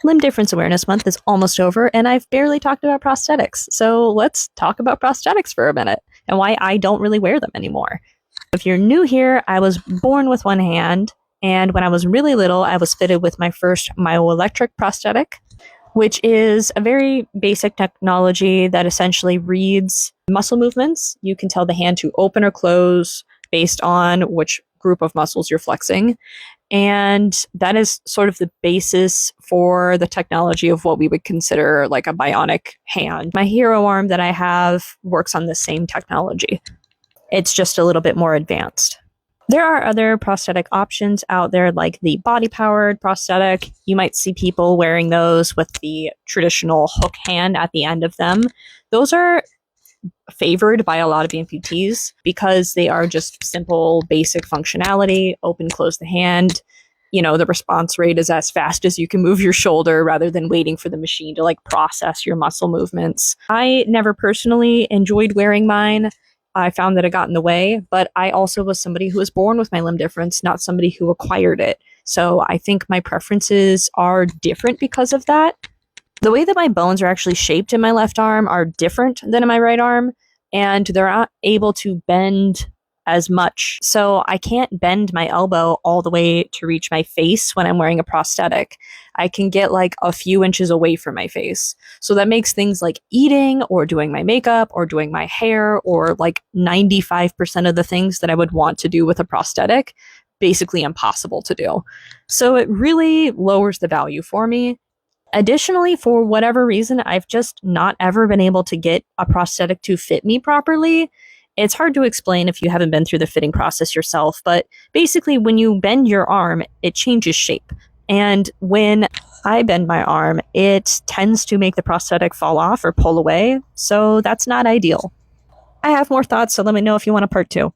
Limb Difference Awareness Month is almost over, and I've barely talked about prosthetics. So let's talk about prosthetics for a minute and why I don't really wear them anymore. If you're new here, I was born with one hand, and when I was really little, I was fitted with my first myoelectric prosthetic, which is a very basic technology that essentially reads muscle movements. You can tell the hand to open or close based on which group of muscles you're flexing. And that is sort of the basis for the technology of what we would consider like a bionic hand. My hero arm that I have works on the same technology. It's just a little bit more advanced. There are other prosthetic options out there, like the body-powered prosthetic. You might see people wearing those with the traditional hook hand at the end of them. Those are favored by a lot of amputees because they are just simple, basic functionality, open, close the hand. You know, the response rate is as fast as you can move your shoulder rather than waiting for the machine to like process your muscle movements. I never personally enjoyed wearing mine. I found that it got in the way, but I also was somebody who was born with my limb difference, not somebody who acquired it. So I think my preferences are different because of that. The way that my bones are actually shaped in my left arm are different than in my right arm, and they're not able to bend as much. So I can't bend my elbow all the way to reach my face when I'm wearing a prosthetic. I can get like a few inches away from my face. So that makes things like eating or doing my makeup or doing my hair or like 95% of the things that I would want to do with a prosthetic basically impossible to do. So it really lowers the value for me. Additionally, for whatever reason, I've just not ever been able to get a prosthetic to fit me properly. It's hard to explain if you haven't been through the fitting process yourself, but basically when you bend your arm, it changes shape. And when I bend my arm, it tends to make the prosthetic fall off or pull away, so that's not ideal. I have more thoughts, so let me know if you want a part two.